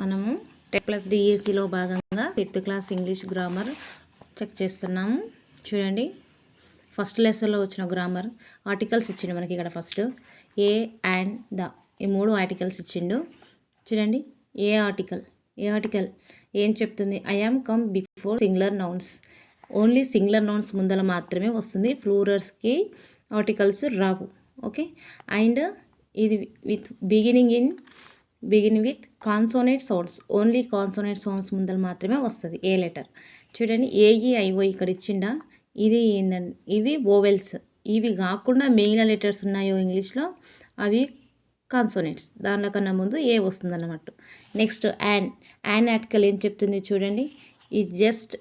మనము 10+ డిఎస్సిలో భాగంగా 5th class English grammar check చేస్తున్నాము. చూడండి, ఫస్ట్ లెసన్లో వచ్చిన గ్రామర్ ఆర్టికల్స్ ఇచ్చిండు మనకి. ఇక్కడ ఫస్ట్ ఏ అండ్ ద, ఈ 3 ఆర్టికల్స్ ఇచ్చిండు. చూడండి, ఏ ఆర్టికల్ ఏం చెప్తుంది? I am come before singular nouns. Only singular nouns ముందల మాత్రమే వస్తుంది, ప్లూరల్స్కి ఆర్టికల్స్ రావు. ఓకే, అండ్ ఇది begin with consonant sounds. Only consonant sounds ముందర మాత్రమే వస్తుంది ఏ లెటర్. చూడండి, ఏఈఐఓ ఇక్కడ ఇచ్చిండా, ఇది ఏందండి, ఇవి ఓవెల్స్. ఇవి కాకుండా మిగిలిన లెటర్స్ ఉన్నాయో ఇంగ్లీష్లో అవి కాన్సోనేట్స్, దానికన్నా ముందు ఏ వస్తుంది అన్నమాట. నెక్స్ట్ యాన్ ఆర్టికల్ ఏం చెప్తుంది చూడండి, ఈ జస్ట్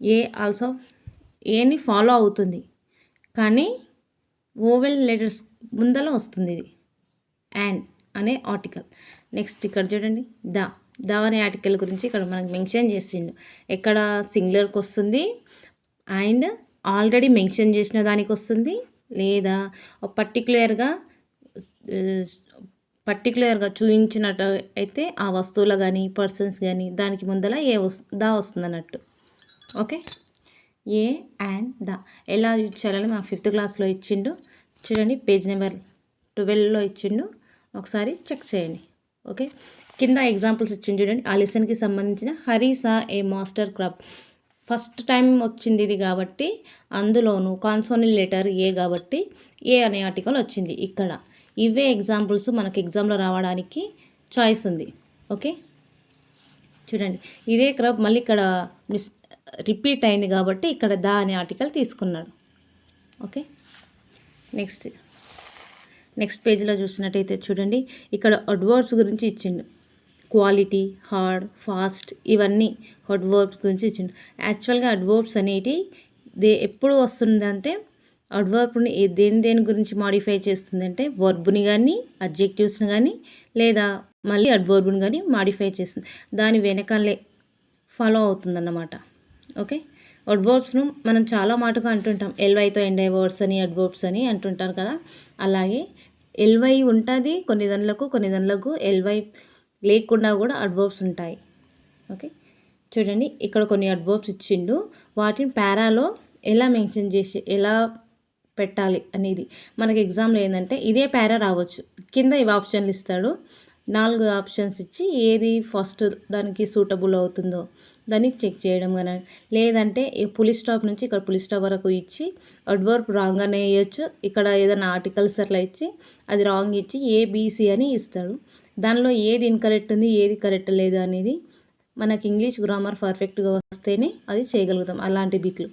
ఏ ఆల్సో ఏని ఫాలో అవుతుంది, కానీ ఓవెల్ లెటర్స్ ముందర వస్తుంది ఇది యాన్ అనే ఆర్టికల్. నెక్స్ట్ ఇక్కడ చూడండి, ద అనే ఆర్టికల్ గురించి ఇక్కడ మనకు మెన్షన్ చేసిండు. ఎక్కడ సింగులర్కి వస్తుంది, అండ్ ఆల్రెడీ మెన్షన్ చేసిన దానికి వస్తుంది, లేదా పర్టికులర్గా చూపించినట్టు అయితే ఆ వస్తువులు కానీ పర్సన్స్ కానీ దానికి ముందర దా వస్తుంది అన్నట్టు. ఓకే, ఏ అండ్ ద ఎలా యూజ్ చేయాలని మా 5th క్లాస్లో ఇచ్చిండు. చూడండి, పేజ్ నెంబర్ 12లో ఇచ్చిండు, ఒకసారి చెక్ చేయండి. ఓకే, కింద ఎగ్జాంపుల్స్ ఇచ్చిండు చూడండి. ఆ లెసన్కి సంబంధించిన హరి సా ఏ మాస్టర్ క్రబ్. ఫస్ట్ టైం వచ్చింది ఇది కాబట్టి అందులోనూ కాన్సోనెంట్ లెటర్ ఏ కాబట్టి ఏ అనే ఆర్టికల్ వచ్చింది ఇక్కడ. ఇవే ఎగ్జాంపుల్స్ మనకు ఎగ్జామ్లో రావడానికి చాయిస్ ఉంది. ఓకే, చూడండి, ఇదే క్రబ్ మళ్ళీ ఇక్కడ రిపీట్ అయింది కాబట్టి ఇక్కడ ద అనే ఆర్టికల్ తీసుకున్నాడు. ఓకే, నెక్స్ట్ పేజీలో చూసినట్టయితే చూడండి, ఇక్కడ అడ్వర్బ్స్ గురించి ఇచ్చిండు. క్వాలిటీ, హార్డ్, ఫాస్ట్, ఇవన్నీ అడ్వర్బ్స్ గురించి ఇచ్చిండు. యాక్చువల్గా అడ్వర్బ్స్ అనేటి ఎప్పుడు వస్తుందంటే అడ్వర్బ్ని దేని గురించి మాడిఫై చేస్తుందంటే వర్బ్ని కానీ అడ్జెక్టివ్స్ని కానీ లేదా మళ్ళీ అడ్వర్బ్ని కానీ మాడిఫై చేస్తుంది, దాని వెనకాలే ఫాలో అవుతుందన్నమాట. ఓకే, అడ్వర్బ్స్ను మనం చాలా మాటగా అంటుంటాం, ఎల్వైతో ఎండ్ అయ్యే వర్డ్స్ అని అడ్వర్బ్స్ అని అంటుంటారు కదా. అలాగే ఎల్వై ఉంటుంది కొన్ని దానిలకు ఎల్వై లేకుండా కూడా అడ్వర్బ్స్ ఉంటాయి. ఓకే, చూడండి, ఇక్కడ కొన్ని అడ్వర్బ్స్ ఇచ్చిండు, వాటిని పారాలో ఎలా మెన్షన్ చేసి ఎలా పెట్టాలి అనేది మనకి ఎగ్జామ్లో ఏంటంటే ఇదే పారా రావచ్చు. కింద ఇవి ఆప్షన్లు ఇస్తాడు, 4 ఆప్షన్స్ ఇచ్చి ఏది ఫస్ట్ దానికి సూటబుల్ అవుతుందో దాన్ని చెక్ చేయడం కానీ, లేదంటే పులి స్టాప్ నుంచి ఇక్కడ పులి స్టాప్ వరకు ఇచ్చి అడ్వర్బ్ రాంగ్గానే వేయచ్చు, ఇక్కడ ఏదైనా ఆర్టికల్స్ అట్లా ఇచ్చి అది రాంగ్ ఇచ్చి ఏబిసి అని ఇస్తాడు. దానిలో ఏది ఇన్కరెక్ట్ ఉంది ఏది కరెక్ట్ లేదు అనేది మనకి ఇంగ్లీష్ గ్రామర్ పర్ఫెక్ట్గా వస్తేనే అది చేయగలుగుతాం అలాంటి బిట్లు.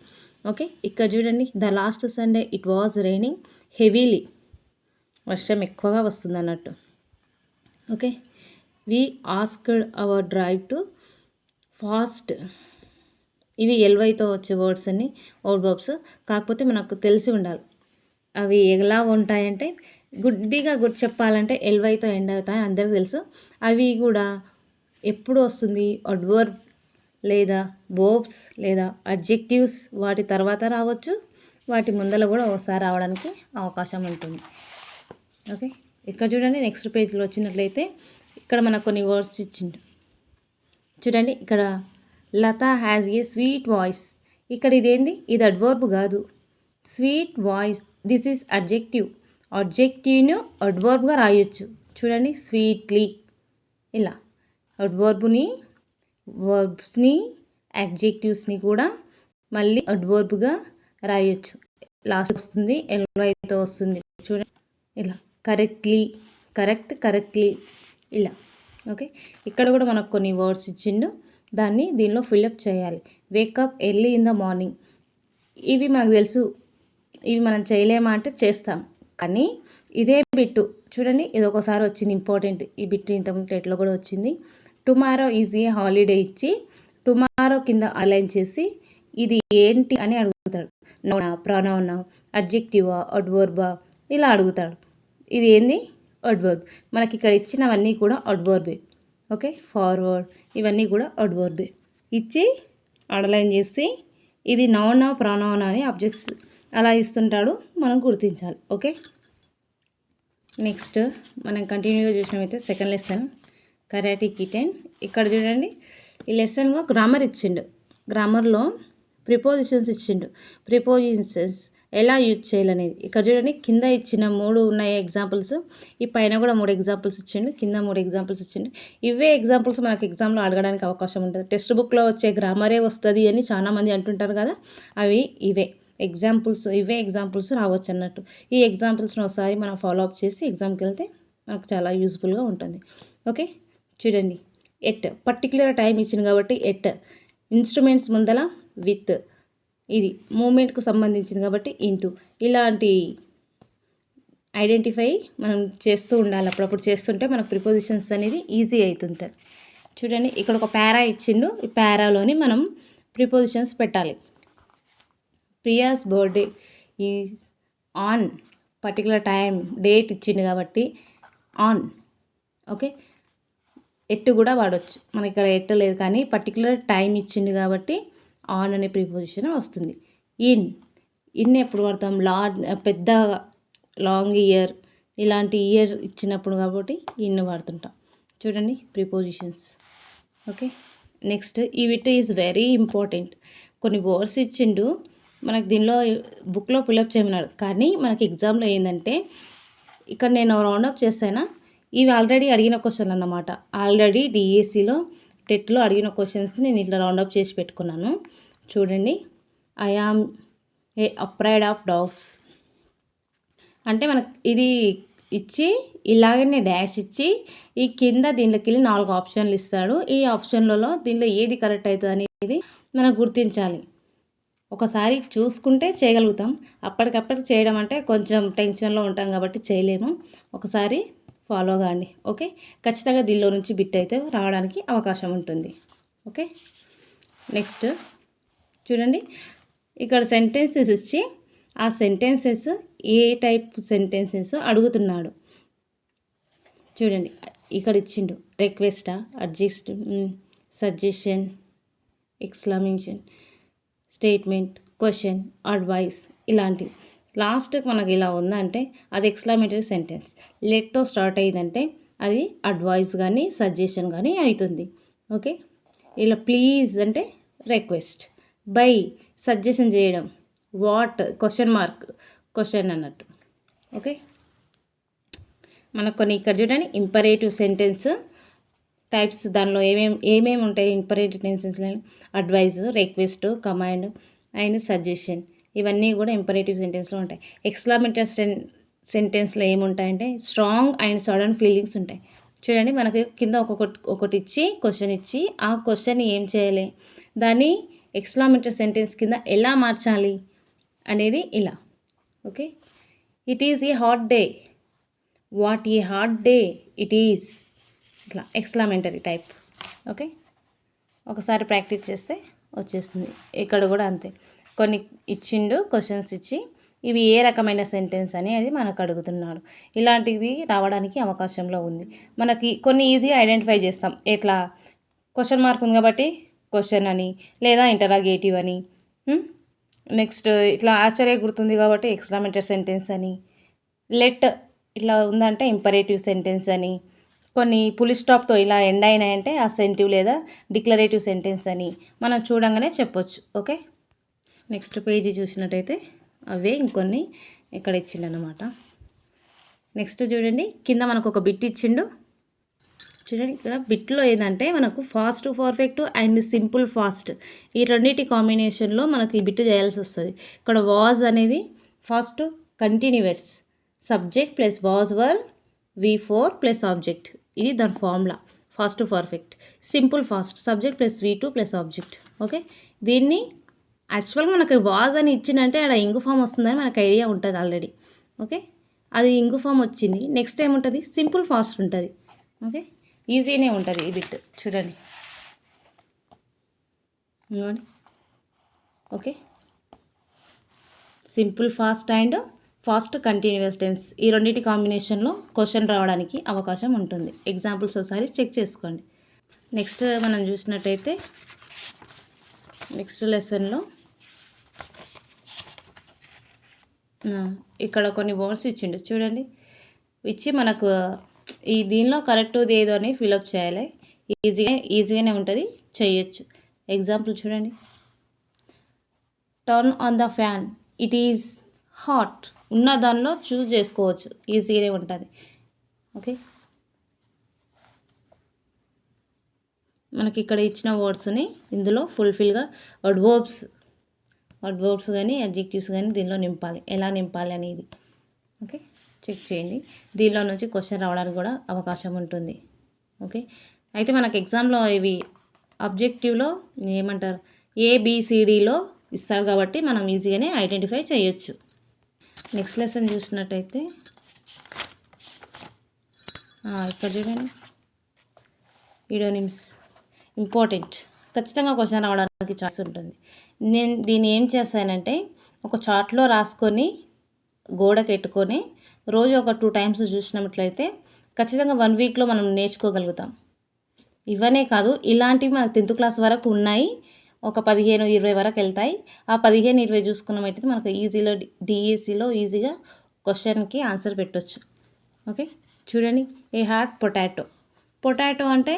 ఓకే, ఇక్కడ చూడండి, the last Sunday it was raining heavily. వర్షం ఎక్కువగా వస్తుంది అన్నట్టు. Okay, we asked our drive to fast. ఇవి ఎల్వైతో వచ్చే వర్డ్స్ అన్ని అడ్వర్బ్స్, కాకపోతే మనకు తెలిసి ఉండాలి అవి ఎలా ఉంటాయంటే గుడ్డిగా చెప్పాలంటే ఎల్వైతో ఎండ్ అవుతాయి అందరికీ తెలుసు. అవి కూడా ఎప్పుడు వస్తుంది, అడ్వర్బ్ లేదా వర్బ్స్ లేదా అడ్జెక్టివ్స్ వాటి తర్వాత రావచ్చు, వాటి ముందర కూడా ఒకసారి రావడానికి అవకాశం ఉంటుంది. ఓకే, ఇక్కడ చూడండి, నెక్స్ట్ పేజ్లో వచ్చినట్లయితే ఇక్కడ మనకు కొన్ని వర్డ్స్ ఇచ్చిండు. చూడండి, ఇక్కడ లత హ్యాజ్ ఏ స్వీట్ వాయిస్. ఇక్కడ ఇదేంది, ఇది అడ్వర్బ్ కాదు, స్వీట్ వాయిస్, దిస్ ఈజ్ అడ్జెక్టివ్ను అడ్వర్బ్గా రాయొచ్చు. చూడండి, స్వీట్లీ, ఇలా అడ్వర్బ్ని వర్బ్స్ని అడ్జెక్టివ్స్ని కూడా మళ్ళీ అడ్వర్బ్గా రాయొచ్చు. లాస్ట్ వస్తుంది ఎల్వైతో వస్తుంది. చూడండి, ఇలా కరెక్ట్లీ ఇలా. ఓకే, ఇక్కడ కూడా మనకు కొన్ని వర్డ్స్ ఇచ్చిండు, దాన్ని దీనిలో ఫిల్అప్ చేయాలి. Wake up early in the morning. ఇవి మనకు తెలుసు, ఇవి మనం చేయలేమా అంటే చేస్తాం, కానీ ఇదే బిట్టు చూడండి, ఇది ఒకసారి వచ్చింది ఇంపార్టెంట్. ఈ బిట్టు ఇంతకుముందు ఎట్లా కూడా వచ్చింది. టుమారో ఈజ్ ఏ హాలిడే ఇచ్చి టుమారో కింద అలైన్ చేసి ఇది ఏంటి అని అడుగుతాడు. నౌనా, ప్రొనౌనా, అడ్జెక్టివా, అడ్వర్బా ఇలా అడుగుతాడు. ఇది ఏంది, అడ్వర్బ్. మనకి ఇక్కడ ఇచ్చినవన్నీ కూడా అడ్వర్బే. ఓకే, ఫార్వర్డ్ ఇవన్నీ కూడా అడ్వర్బే ఇచ్చి అండర్లైన్ చేసి ఇది నౌనా ప్రొనౌనా అని ఆబ్జెక్ట్స్ అలా ఇస్తుంటాడు, మనం గుర్తించాలి. ఓకే, నెక్స్ట్ మనం కంటిన్యూగా చూసినమైతే సెకండ్ లెసన్ కరాటే కిటెన్. ఇక్కడ చూడండి ఈ లెసన్లో గ్రామర్ ఇచ్చిండు. గ్రామర్లో ప్రిపోజిషన్స్ ఇచ్చిండు. ప్రిపోజిషన్స్ ఎలా యూజ్ చేయాలనేది ఇక్కడ చూడండి. కింద ఇచ్చిన 3 ఉన్నాయి ఎగ్జాంపుల్స్. ఈ పైన కూడా 3 ఎగ్జాంపుల్స్ ఇచ్చిండు. కింద 3 ఎగ్జాంపుల్స్ ఇచ్చిండు. ఇవే ఎగ్జాంపుల్స్ మనకు ఎగ్జామ్లో అడగడానికి అవకాశం ఉంటుంది. టెక్స్ట్ బుక్లో వచ్చే గ్రామరే వస్తుంది అని చాలామంది అంటుంటారు కదా, అవి ఇవే ఎగ్జాంపుల్స్ రావచ్చు అన్నట్టు. ఈ ఎగ్జాంపుల్స్ని ఒకసారి మనం ఫాలో అప్ చేసి ఎగ్జామ్కి వెళ్తే మనకు చాలా యూస్ఫుల్గా ఉంటుంది. ఓకే, చూడండి. ఎట్ పర్టికులర్ టైం ఇచ్చింది కాబట్టి ఎట్. ఇన్స్ట్రుమెంట్స్ ముందల విత్, ఇది మూమెంట్కు సంబంధించింది కాబట్టి ఇంటూ. ఇలాంటి ఐడెంటిఫై మనం చేస్తూ ఉండాలి. అప్పుడప్పుడు చేస్తుంటే మనకు ప్రిపోజిషన్స్ అనేది ఈజీ అవుతుంటుంది. చూడండి ఇక్కడ ఒక పారా ఇచ్చిండు. ఈ పారాలోని మనం ప్రిపోజిషన్స్ పెట్టాలి. Priya's birthday is on particular time, date ఇచ్చిండు కాబట్టి ఆన్. ఓకే, ఎట్టు కూడా వాడవచ్చు. మనకి ఇక్కడ ఎట్టు లేదు కానీ పర్టికులర్ టైం ఇచ్చిండు కాబట్టి ఆన్ అనే ప్రిపోజిషన్ వస్తుంది. ఇన్ ఎప్పుడు వాడతాం? పెద్ద లాంగ్ ఇయర్ ఇలాంటి ఇయర్ ఇచ్చినప్పుడు కాబట్టి ఇన్ వాడుతుంటాం. చూడండి ప్రిపోజిషన్స్. ఓకే, నెక్స్ట్ ఈ విట్ ఈజ్ వెరీ ఇంపార్టెంట్. కొన్ని వర్డ్స్ ఇచ్చిండు మనకు, దీనిలో బుక్లో ఫిల్అప్ చేయమన్నాడు కానీ మనకి ఎగ్జామ్లో ఏంటంటే ఇక్కడ నేను రౌండప్ చేశానా, ఇవి ఆల్రెడీ అడిగిన క్వశ్చన్ అన్నమాట. ఆల్రెడీ డిఎస్సిలో టెట్లో అడిగిన క్వశ్చన్స్ని నేను ఇట్లా రౌండప్ చేసి పెట్టుకున్నాను. చూడండి, I am a afraid of dogs అంటే మనకు ఇది ఇచ్చి ఇలాగనే డాష్ ఇచ్చి ఈ కింద దీంట్లోకి వెళ్ళి 4 ఆప్షన్లు ఇస్తాడు. ఈ ఆప్షన్లలో దీనిలో ఏది కరెక్ట్ అవుతుంది అనేది మనం గుర్తించాలి. ఒకసారి చూసుకుంటే చేయగలుగుతాం. అప్పటికప్పటికి చేయడం అంటే కొంచెం టెన్షన్లో ఉంటాం కాబట్టి చేయలేము. ఒకసారి ఫాలో కాండి. ఓకే, ఖచ్చితంగా దీనిలో నుంచి బిట్ అయితే రావడానికి అవకాశం ఉంటుంది. ఓకే, నెక్స్ట్ చూడండి ఇక్కడ సెంటెన్సెస్ ఇచ్చి ఆ సెంటెన్సెస్ ఏ టైప్ సెంటెన్సెస్ అడుగుతున్నాడు. చూడండి ఇక్కడ ఇచ్చిండు. రిక్వెస్టా, suggestion, exclamation, statement, question, advice ఇలాంటివి. లాస్ట్కి మనకి ఇలా ఉందంటే అది ఎక్స్క్లమేటరీ సెంటెన్స్. లెట్తో స్టార్ట్ అయ్యిందంటే అది అడ్వైస్ కానీ సజెషన్ కానీ అవుతుంది. ఓకే, ఇలా ప్లీజ్ అంటే రిక్వెస్ట్, బై సజెషన్ చేయడం, వాట్ క్వశ్చన్ అన్నట్టు. ఓకే, మనకు కొన్ని ఇక్కడ చూడండి ఇంపరేటివ్ సెంటెన్స్ టైప్స్. దానిలో ఏమేమి ఉంటాయి ఇంపరేటివ్ సెంటెన్స్లో? Advise, request, command and suggestion. ఇవన్నీ కూడా ఇంపరేటివ్ సెంటెన్స్లో ఉంటాయి. ఎక్స్క్లమేటరీ సెంటెన్స్లో ఏముంటాయంటే స్ట్రాంగ్ అండ్ సడన్ ఫీలింగ్స్ ఉంటాయి. చూడండి మనకి కింద ఒకటి ఇచ్చి క్వశ్చన్ ఇచ్చి ఆ క్వశ్చన్ని ఏం చేయాలి, దాన్ని ఎక్స్క్లమేటరీ సెంటెన్స్ కింద ఎలా మార్చాలి అనేది ఇలా. Okay, it is a hot day, what a hot day it is, ఇట్లా ఎక్స్క్లమేటరీ టైప్. ఓకే, ఒకసారి ప్రాక్టీస్ చేస్తే వచ్చేస్తుంది. ఇక్కడ కూడా అంతే. కొన్ని ఇచ్చిండు క్వశ్చన్స్ ఇచ్చి ఇవి ఏ రకమైన సెంటెన్స్ అని అది మనకు అడుగుతున్నాడు. ఇలాంటివి రావడానికి అవకాశంలో ఉంది. మనకి కొన్ని ఈజీగా ఐడెంటిఫై చేస్తాం. ఎట్లా క్వశ్చన్ మార్క్ ఉంది కాబట్టి క్వశ్చన్ అని, లేదా ఇంటరాగేటివ్ అని. నెక్స్ట్ ఇట్లా ఆశ్చర్య గుర్తుంది కాబట్టి ఎక్స్క్లమేటరీ సెంటెన్స్ అని. లెట్ ఇట్లా ఉందంటే ఇంపరేటివ్ సెంటెన్స్ అని. కొన్ని పులి స్టాప్తో ఇలా ఎండ్ అయినాయంటే అసెంటివ్ లేదా డిక్లరేటివ్ సెంటెన్స్ అని మనం చూడంగానే చెప్పొచ్చు. ఓకే, నెక్స్ట్ పేజీ చూసినట్టయితే అవే ఇంకొన్ని ఇక్కడ ఇచ్చిండనమాట. నెక్స్ట్ చూడండి కింద మనకు ఒక బిట్ ఇచ్చిండు. చూడండి ఇక్కడ బిట్లో ఏంటంటే మనకు fast perfect and simple fast ఈ రెండింటి కాంబినేషన్లో మనకి ఈ బిట్ చేయాల్సి వస్తుంది. ఇక్కడ వాజ్ అనేది fast continuous, subject plus was were V4 plus object, ఇది దాని formula. Fast perfect. Simple fast subject plus V2 plus object. Okay, దీన్ని యాక్చువల్గా మనకి వాజ్ అని ఇచ్చిందంటే అక్కడ ఇంగు ఫామ్ వస్తుందని మనకు ఐడియా ఉంటుంది ఆల్రెడీ. ఓకే, అది ఇంగు ఫామ్ వచ్చింది. నెక్స్ట్ టైం ఉంటుంది సింపుల్ ఫాస్ట్ ఉంటుంది. ఓకే, ఈజీనే ఉంటుంది ఈ బిట్. చూడండి okay, simple past and past continuous tense ఈ రెండింటి కాంబినేషన్లో క్వశ్చన్ రావడానికి అవకాశం ఉంటుంది. ఎగ్జాంపుల్స్ ఒకసారి చెక్ చేసుకోండి. నెక్స్ట్ మనం చూసినట్టయితే నెక్స్ట్ లెసన్లో ఇక్కడ కొన్ని వర్డ్స్ ఇచ్చిండు. చూడండి ఇచ్చి మనకు ఈ దీనిలో కరెక్ట్ది ఏదో అని ఫిలప్ చేయాలి. ఈజీగానే ఉంటుంది, చేయొచ్చు. ఎగ్జాంపుల్ చూడండి. Turn on the fan, it is hot. ఉన్న దానిలో చూస్ చేసుకోవచ్చు, ఈజీగానే ఉంటుంది. ఓకే, మనకి ఇక్కడ ఇచ్చిన వర్డ్స్ని ఇందులో ఫుల్ఫిల్గా వర్బ్స్ కానీ అడ్జెక్టివ్స్ కానీ దీనిలో నింపాలి. ఎలా నింపాలి అనేది ఓకే చెక్ చేయండి. దీనిలో నుంచి క్వశ్చన్ రావడానికి కూడా అవకాశం ఉంటుంది. ఓకే, అయితే మనకు ఎగ్జామ్లో ఇవి ఆబ్జెక్టివ్లో ఏమంటారు, ABCDలో ఇస్తారు కాబట్టి మనం ఈజీగానే ఐడెంటిఫై చేయొచ్చు. నెక్స్ట్ లెసన్ చూసినట్టయితే ఇక్కడ చూడండి, ఈడోనిమ్స్ ఇంపార్టెంట్. ఖచ్చితంగా క్వశ్చన్ రావడానికి ఛాన్స్ ఉంటుంది. నేను దీన్ని ఏం చేస్తానంటే ఒక చార్ట్లో రాసుకొని గోడకు పెట్టుకొని రోజు ఒక 2 టైమ్స్ చూసినట్లయితే ఖచ్చితంగా 1 వీక్లో మనం నేర్చుకోగలుగుతాం. ఇవనే కాదు, ఇలాంటివి మన 10th క్లాస్ వరకు ఉన్నాయి. ఒక 15-20 వరకు వెళ్తాయి. ఆ 15-20 చూసుకున్నట్టయితే మనకు ఈజీలో డిఎస్సిలో ఈజీగా క్వశ్చన్కి ఆన్సర్ పెట్టవచ్చు. ఓకే, చూడండి. ఏ హాట్ పొటాటో అంటే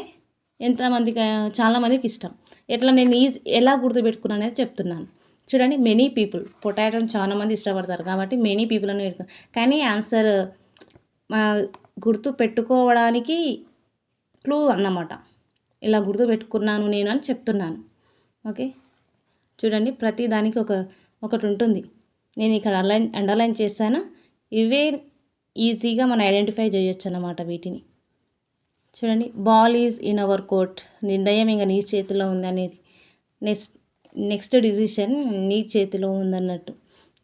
ఎంతమందికి, చాలామందికి ఇష్టం. ఎట్లా నేను ఎలా గుర్తుపెట్టుకున్నాను అనేది చెప్తున్నాను. చూడండి, మెనీ పీపుల్, పొటాటోని చాలామంది ఇష్టపడతారు కాబట్టి మెనీ పీపుల్ అని పెట్టుకున్నాను. కానీ ఆన్సర్ గుర్తు పెట్టుకోవడానికి క్లూ అన్నమాట. ఇలా గుర్తు పెట్టుకున్నాను నేను అని చెప్తున్నాను. ఓకే, చూడండి, ప్రతి దానికి ఒకటి ఉంటుంది. నేను ఇక్కడ అండర్లైన్ చేశాను. ఇవే ఈజీగా మనం ఐడెంటిఫై చేయొచ్చు అన్నమాట వీటిని. చూడండి, ball is in our court, నిర్ణయం ఇంకా నీ చేతిలో ఉంది అనేది. నెక్స్ట్ డిసిషన్ నీ చేతిలో ఉందన్నట్టు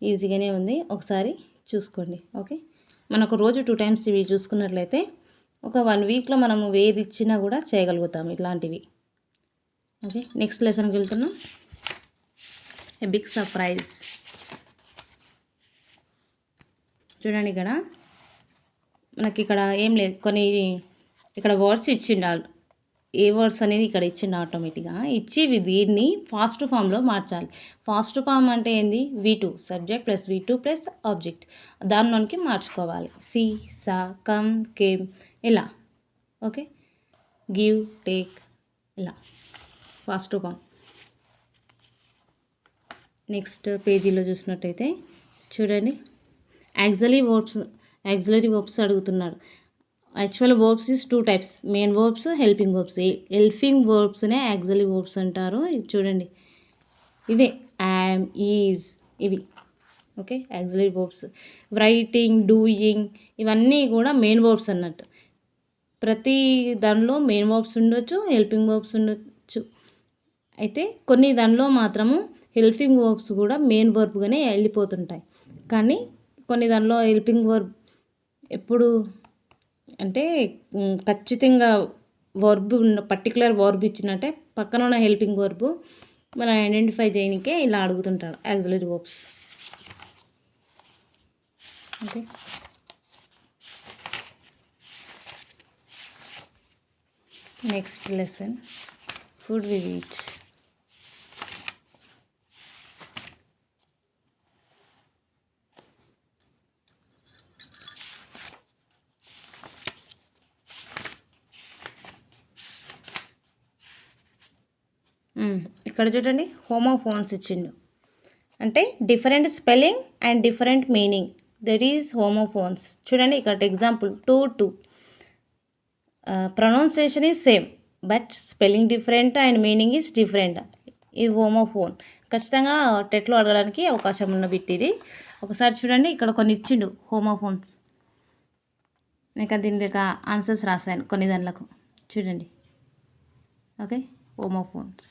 ఈజీగానే ఉంది, ఒకసారి చూసుకోండి. ఓకే, మనకు రోజు 2 టైమ్స్ ఇవి చూసుకున్నట్లయితే ఒక 1 వీక్లో మనము ఏది ఇచ్చినా కూడా చేయగలుగుతాం ఇట్లాంటివి. ఓకే, నెక్స్ట్ లెసన్కి వెళ్తున్నాం. A big surprise. చూడండి, మనకి ఇక్కడ ఏం లేదు, కొన్ని ఇక్కడ వర్డ్స్ ఇచ్చిండాలి. ఏ వర్డ్స్ అనేది ఇక్కడ ఇచ్చిండు ఆటోమేటిక్గా ఇచ్చి దీన్ని ఫాస్ట్ ఫామ్లో మార్చాలి. ఫాస్ట్ ఫామ్ అంటే ఏంది, V2 subject plus V2 plus object, దానిలోనికి మార్చుకోవాలి. సి, సా, కమ్, కేమ్ ఇలా. ఓకే, గివ్, టేక్ ఇలా ఫాస్ట్ ఫామ్. నెక్స్ట్ పేజీలో చూసినట్టయితే చూడండి, యాక్సిలరీ వర్బ్స్ అడుగుతున్నాడు. Actual verbs is 2 types, main verbs, helping verbs. Helping వర్బ్స్నే యాక్సిలరీ వర్బ్స్ అంటారు. చూడండి, ఇవే యామ్, ఈజ్, ఇవి okay auxiliary verbs. Writing, doing ఇవన్నీ కూడా మెయిన్ వర్బ్స్ అన్నట్టు. ప్రతి దానిలో మెయిన్ వర్బ్స్ ఉండొచ్చు, హెల్పింగ్ వర్బ్స్ ఉండొచ్చు. అయితే కొన్ని దానిలో మాత్రము హెల్పింగ్ వర్బ్స్ కూడా మెయిన్ వర్బ్గానే వెళ్ళిపోతుంటాయి. కానీ కొన్ని దానిలో హెల్పింగ్ వర్బ్ ఎప్పుడు అంటే ఖచ్చితంగా వర్బ్ పర్టికులర్ వర్బ్ ఇచ్చినట్టే పక్కన ఉన్న హెల్పింగ్ వర్బ్ మనం ఐడెంటిఫై చేయడానికే ఇలా అడుగుతుంటాడు auxiliary verbs. Okay, next lesson food we eat. ఇక్కడ చూడండి, హోమోఫోన్స్ ఇచ్చిండు అంటే different spelling and different meaning, that is homophones. చూడండి, ఇక్కడ example 2 pronunciation is same but spelling different and meaning is different. ఇది హోమోఫోన్. ఖచ్చితంగా టెట్లో అడగడానికి అవకాశం ఉన్న బిట్ ఇది. ఒకసారి చూడండి, ఇక్కడ కొన్ని ఇచ్చిండు హోమోఫోన్స్. నేను దీని ఆన్సర్స్ రాశాను కొన్ని దానిలకు, చూడండి. Okay, homophones.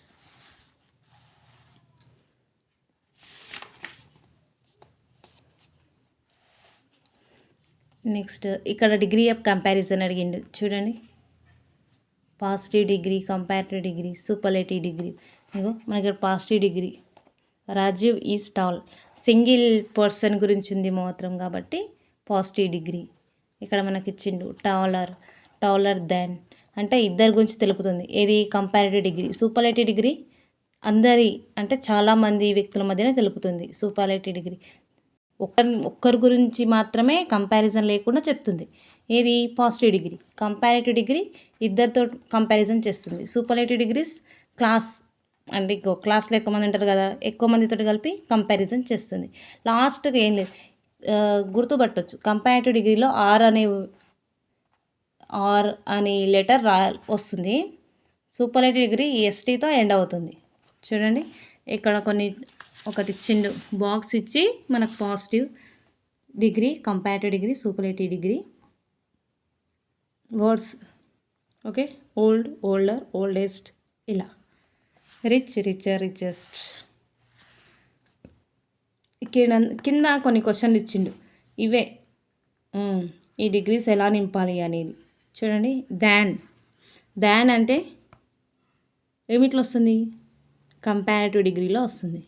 నెక్స్ట్ ఇక్కడ డిగ్రీ ఆఫ్ కంపారిజన్ అడిగిండు. చూడండి, positive degree, comparative degree, superlative degree. ఇగో మనకి ఇక్కడ positive degree, Rajiv is tall, single person గురించి ఉంది మాత్రం కాబట్టి పాజిటివ్ డిగ్రీ. ఇక్కడ మనకి ఇచ్చిండు టాలర్ దాన్ అంటే ఇద్దరి గురించి తెలుపుతుంది. ఏది కంపారిటివ్ డిగ్రీ. సూపర్లేటివ్ డిగ్రీ అందరి అంటే చాలామంది వ్యక్తుల మధ్యనే తెలుపుతుంది. సూపర్లేటివ్ డిగ్రీ ఒక్కరి గురించి మాత్రమే కంపారిజన్ లేకుండా చెప్తుంది. ఏది పాజిటివ్ డిగ్రీ. కంపారేటివ్ డిగ్రీ ఇద్దరితో కంపారిజన్ చేస్తుంది. సూపర్లేటివ్ డిగ్రీస్ క్లాస్ అంటే క్లాస్లో ఎక్కువ మంది ఉంటారు కదా, ఎక్కువ మందితో కలిపి కంపారిజన్ చేస్తుంది. లాస్ట్కి ఏం లేదు, గుర్తుపట్టవచ్చు. కంపారేటివ్ డిగ్రీలో ఆర్ అనే లెటర్ వస్తుంది. సూపర్లేటివ్ డిగ్రీ ఎస్టీతో ఎండ్ అవుతుంది. చూడండి ఇక్కడ ఒకటి ఇచ్చిండు బాక్స్ ఇచ్చి మనకు positive degree, comparative degree, superlative degree words. Okay, old, older, oldest, ఇలా రిచ్, రిచర్, రిచెస్ట్. కింద కొన్ని క్వశ్చన్లు ఇచ్చిండు. ఇవే ఈ డిగ్రీస్ ఎలా నింపాలి అనేది. చూడండి, దాన్ అంటే ఏమిట్లో వస్తుంది, కంపారేటివ్ డిగ్రీలో వస్తుంది.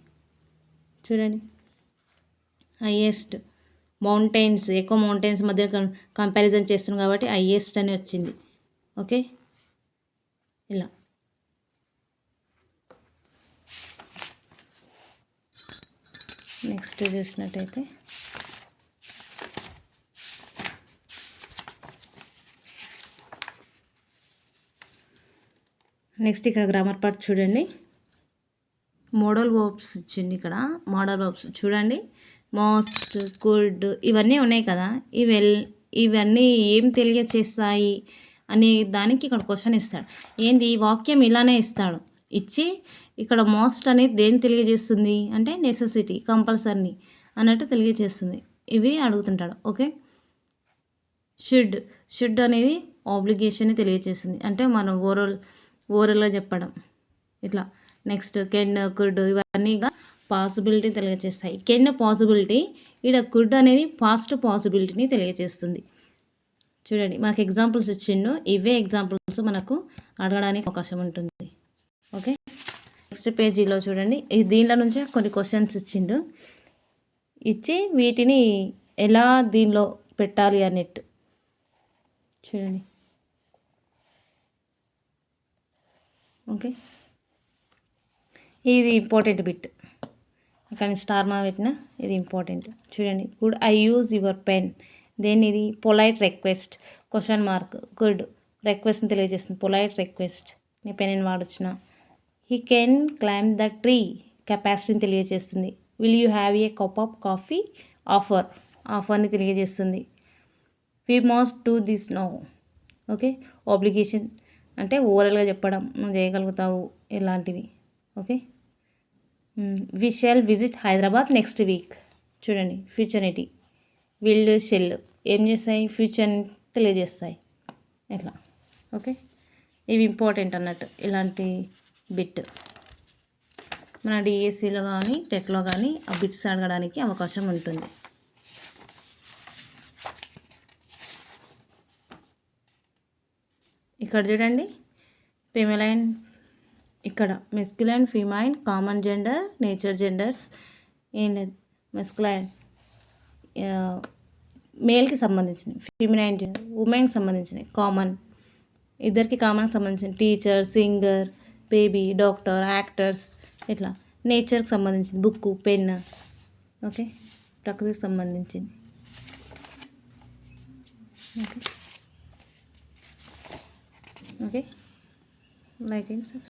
చూడండి, హైయెస్ట్, మౌంటైన్స్, ఎక్కువ మౌంటైన్స్ మధ్య కంపారిజన్ చేస్తున్నాం కాబట్టి హైయెస్ట్ అని వచ్చింది. ఓకే, ఇలా నెక్స్ట్ చూసినట్టయితే నెక్స్ట్ ఇక్కడ గ్రామర్ పార్ట్ చూడండి. మోడల్ వర్బ్స్ ఇచ్చింది ఇక్కడ. మోడల్ వర్బ్స్ చూడండి, మోస్ట్, కుడ్, ఇవన్నీ ఉన్నాయి కదా. ఇవన్నీ ఏం తెలియచేస్తాయి అనే దానికి ఇక్కడ క్వశ్చన్ ఇస్తాడు. ఏంది, వాక్యం ఇలానే ఇస్తాడు. ఇచ్చి ఇక్కడ మోస్ట్ అనేది దేని తెలియజేస్తుంది అంటే నెసెసిటీ, కంపల్సరీ అన్నట్టు తెలియజేస్తుంది. ఇవి అడుగుతుంటాడు. ఓకే, షుడ్ అనేది ఆబ్లిగేషన్ని తెలియజేస్తుంది, అంటే మనం ఓరల్గా చెప్పడం ఇట్లా. నెక్స్ట్ కెన్, కుడ్, ఇవన్నీ పాసిబిలిటీ తెలియజేస్తాయి. కెన్ పాసిబిలిటీ, ఇక్కడ కుడ్ అనేది పాస్ట్ పాసిబిలిటీని తెలియజేస్తుంది. చూడండి, మనకు ఎగ్జాంపుల్స్ ఇచ్చిండు. ఇవే ఎగ్జాంపుల్స్ మనకు అడగడానికి అవకాశం ఉంటుంది. ఓకే, నెక్స్ట్ పేజీలో చూడండి, దీనిలో నుంచే కొన్ని క్వశ్చన్స్ ఇచ్చిండు. ఇచ్చి వీటిని ఎలా దీనిలో పెట్టాలి అన్నట్టు. చూడండి, ఓకే, ఇది ఇంపార్టెంట్ బిట్. కానీ స్టార్ మా పెట్టిన ఇది ఇంపార్టెంట్. చూడండి, could I use your pen, దేని ఇది polite request, question mark. Could రిక్వెస్ట్ని తెలియజేస్తుంది, పొలైట్ రిక్వెస్ట్, నీ పెన్ని వాడొచ్చిన. He can climb the tree, కెపాసిటీని తెలియజేస్తుంది. Will you have a cup of coffee, ఆఫర్ని తెలియజేస్తుంది. We must do this now. Okay, obligation అంటే ఓవరాల్గా చెప్పడం, నువ్వు చేయగలుగుతావు ఇలాంటివి. Okay, we shall visit Hyderabad next week. చూడండి, ఫ్యూచర్నిటీ, విల్, షెల్ ఏం చేస్తాయి, ఫ్యూచర్ని తెలియజేస్తాయి ఇట్లా. ఓకే, ఇవి ఇంపార్టెంట్ అన్నట్టు. ఇలాంటి బిట్ మన డిఎస్సిలో కానీ టెట్లో కానీ ఆ బిట్స్ అడగడానికి అవకాశం ఉంటుంది. ఇక్కడ చూడండి, ఫెమిలైన్, ఇక్కడ మెస్కులైన్, ఫిమైన్, కామన్ జెండర్, నేచర్ జెండర్స్. ఏంటి మెస్కులైన్ మేల్కి సంబంధించినవి, ఫిమినైన్ జెండర్ ఉమెన్కి సంబంధించినవి, కామన్ ఇద్దరికి కామన్కి సంబంధించిన teacher, singer, baby, doctor, actors ఇట్లా. నేచర్కి సంబంధించింది బుక్, పెన్. ఓకే, ప్రకృతికి సంబంధించింది. Okay, okay, like and subscribe.